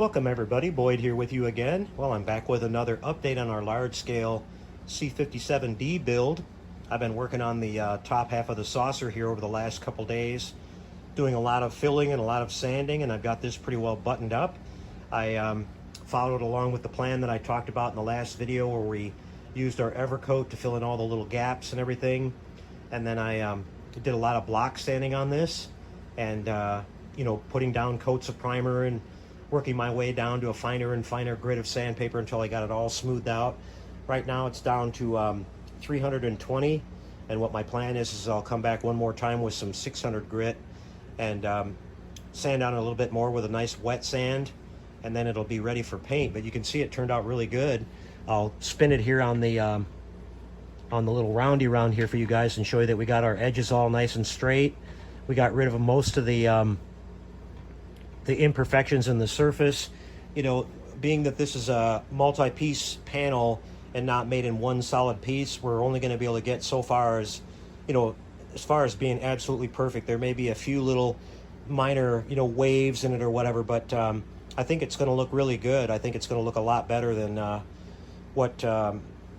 Welcome everybody, Boyd here with you again. Well, I'm back with another update on our large-scale C-57D build. I've been working on the top half of the saucer here over the last couple days, doing a lot of filling and a lot of sanding, and I've got this pretty well buttoned up. I followed along with the plan that I talked about in the last video where we used our Evercoat to fill in all the little gaps and everything, and then I did a lot of block sanding on this, and you know, putting down coats of primer and working my way down to a finer and finer grit of sandpaper until I got it all smoothed out. Right now it's down to 320, and what my plan is I'll come back one more time with some 600 grit and sand down a little bit more with a nice wet sand, and then it'll be ready for paint. But you can see it turned out really good. I'll spin it here on the little roundy round here for you guys and show you that we got our edges all nice and straight. We got rid of most of the imperfections in the surface. You know, being that this is a multi-piece panel and not made in one solid piece, we're only going to be able to get so far as, you know, as far as being absolutely perfect. There may be a few little minor, you know, waves in it or whatever, but I think it's going to look really good. I think it's going to look a lot better than what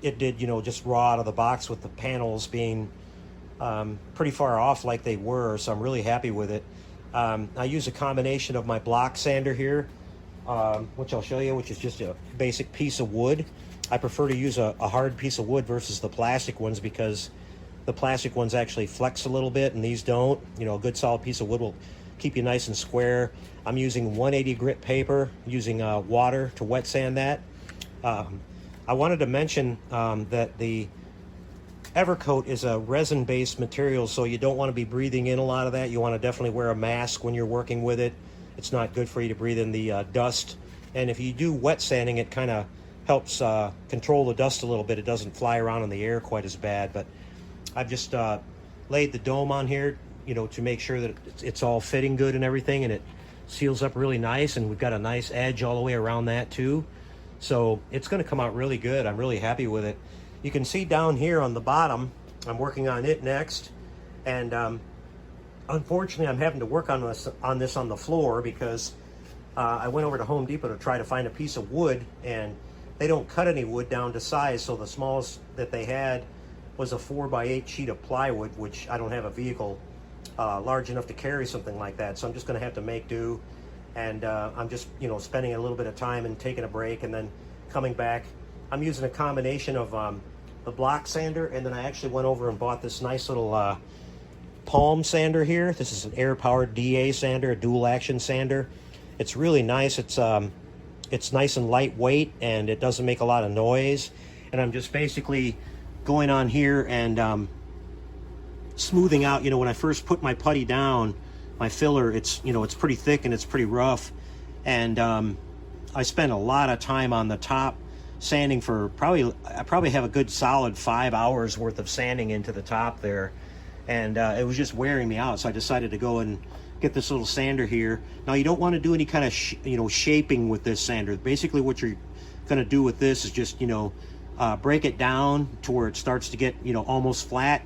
it did, you know, just raw out of the box with the panels being pretty far off like they were. So I'm really happy with it. I use a combination of my block sander here, which I'll show you, which is just a basic piece of wood. I prefer to use a hard piece of wood versus the plastic ones because the plastic ones actually flex a little bit and these don't. You know, a good solid piece of wood will keep you nice and square. I'm using 180 grit paper, using water to wet sand that. I wanted to mention that the Evercoat is a resin-based material, so you don't want to be breathing in a lot of that. You want to definitely wear a mask when you're working with it. It's not good for you to breathe in the dust. And if you do wet sanding, it kind of helps control the dust a little bit. It doesn't fly around in the air quite as bad. But I've just laid the dome on here, you know, to make sure that it's all fitting good and everything, and it seals up really nice. And we've got a nice edge all the way around that too. So it's going to come out really good. I'm really happy with it. You can see down here on the bottom, I'm working on it next, and unfortunately I'm having to work on this on the floor because I went over to Home Depot to try to find a piece of wood, and they don't cut any wood down to size, so the smallest that they had was a 4x8 sheet of plywood, which I don't have a vehicle large enough to carry something like that, so I'm just going to have to make do, and I'm just, you know, spending a little bit of time and taking a break and then coming back. I'm using a combination of the block sander, and then I actually went over and bought this nice little palm sander here. This is an air-powered DA sander, a dual-action sander. It's really nice. It's nice and lightweight, and it doesn't make a lot of noise. And I'm just basically going on here and smoothing out. You know, when I first put my putty down, my filler, it's, you know, it's pretty thick and it's pretty rough. And I spent a lot of time on the top sanding for I probably have a good solid 5 hours worth of sanding into the top there, and it was just wearing me out, so I decided to go and get this little sander here. Now you don't want to do any kind of you know, shaping with this sander. Basically what you're going to do with this is just, you know, break it down to where it starts to get, you know, almost flat,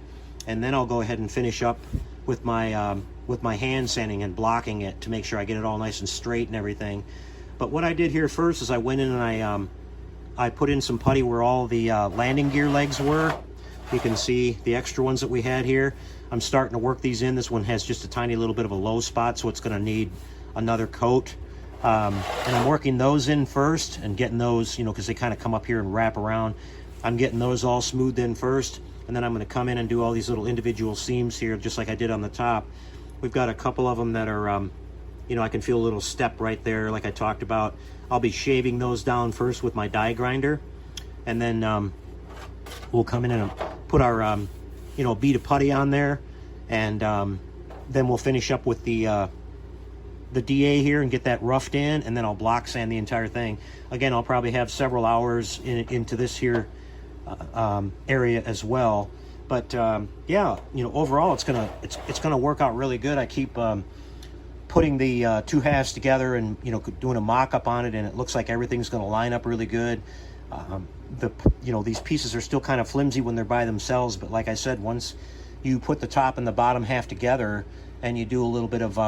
and then I'll go ahead and finish up with my hand sanding and blocking it to make sure I get it all nice and straight and everything. But what I did here first is I went in and I put in some putty where all the landing gear legs were. You can see the extra ones that we had here. I'm starting to work these in. This one has just a tiny little bit of a low spot, so it's going to need another coat. And I'm working those in first and getting those, you know, because they kind of come up here and wrap around. I'm getting those all smoothed in first, and then I'm going to come in and do all these little individual seams here, just like I did on the top. We've got a couple of them that are, you know, I can feel a little step right there like I talked about. I'll be shaving those down first with my die grinder, and then we'll come in and put our you know, bead of putty on there, and then we'll finish up with the DA here and get that roughed in, and then I'll block sand the entire thing. Again, I'll probably have several hours into this here area as well. But yeah, you know, overall it's gonna work out really good. I keep putting the two halves together and, you know, doing a mock-up on it, and it looks like everything's going to line up really good. You know, these pieces are still kind of flimsy when they're by themselves, but like I said, once you put the top and the bottom half together and you do a little bit of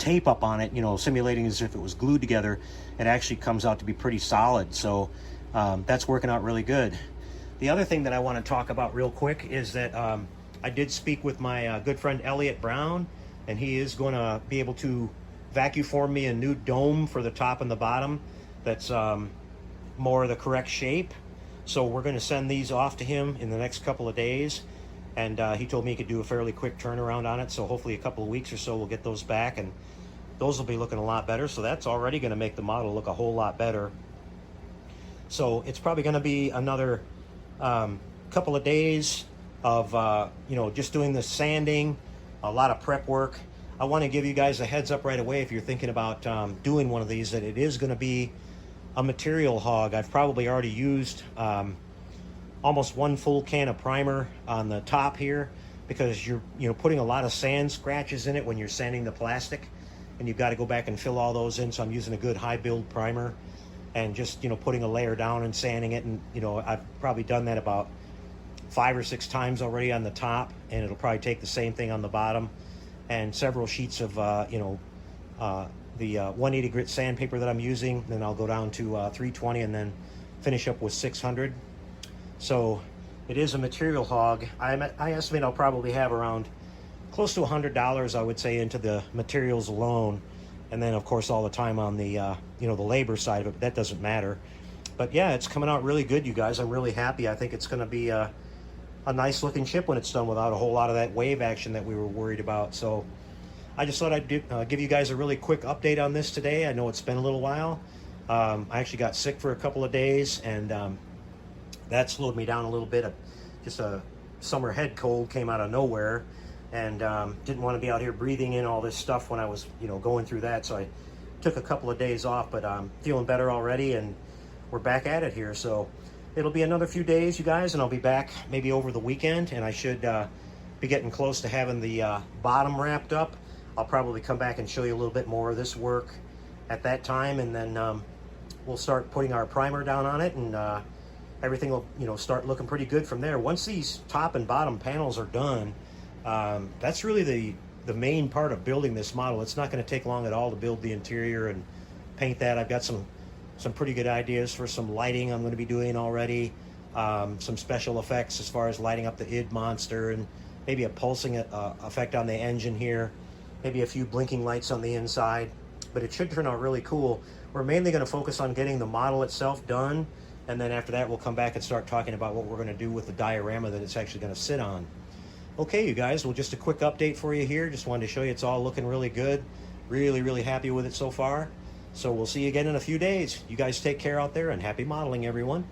tape up on it, you know, simulating as if it was glued together, it actually comes out to be pretty solid. So that's working out really good. The other thing that I want to talk about real quick is that I did speak with my good friend Elliot Brown, and he is going to be able to vacuum form me a new dome for the top and the bottom that's more the correct shape. So we're going to send these off to him in the next couple of days, and he told me he could do a fairly quick turnaround on it, so hopefully a couple of weeks or so we'll get those back, and those will be looking a lot better. So that's already going to make the model look a whole lot better. So it's probably going to be another couple of days of you know, just doing the sanding, a lot of prep work. I want to give you guys a heads up right away if you're thinking about doing one of these, that it is going to be a material hog. I've probably already used almost one full can of primer on the top here, because you're putting a lot of sand scratches in it when you're sanding the plastic, and you've got to go back and fill all those in. So I'm using a good high build primer and just putting a layer down and sanding it, and I've probably done that about 5 or 6 times already on the top, and it'll probably take the same thing on the bottom, and several sheets of the 180 grit sandpaper that I'm using. Then I'll go down to 320 and then finish up with 600. So it is a material hog. I estimate I'll probably have around close to $100, I would say, into the materials alone, and then of course all the time on the the labor side of it, but that doesn't matter. But yeah, it's coming out really good, you guys. I'm really happy. I think it's going to be a nice looking ship when it's done, without a whole lot of that wave action that we were worried about. So I just thought I'd give you guys a really quick update on this today. I know it's been a little while. I actually got sick for a couple of days, and that slowed me down a little bit. Just a summer head cold came out of nowhere, and didn't want to be out here breathing in all this stuff when I was going through that. So I took a couple of days off, but I'm feeling better already, and we're back at it here. So it'll be another few days, you guys, and I'll be back maybe over the weekend, and I should be getting close to having the bottom wrapped up. I'll probably come back and show you a little bit more of this work at that time, and then we'll start putting our primer down on it, and everything will start looking pretty good from there. Once these top and bottom panels are done, that's really the main part of building this model. It's not going to take long at all to build the interior and paint that. I've got some pretty good ideas for some lighting I'm going to be doing already, some special effects as far as lighting up the id monster, and maybe a pulsing effect on the engine here, maybe a few blinking lights on the inside. But it should turn out really cool. We're mainly going to focus on getting the model itself done, and then after that we'll come back and start talking about what we're going to do with the diorama that it's actually going to sit on. Okay, you guys, well, just a quick update for you here. Just wanted to show you it's all looking really good. Really happy with it so far. So we'll see you again in a few days. You guys take care out there, and happy modeling, everyone.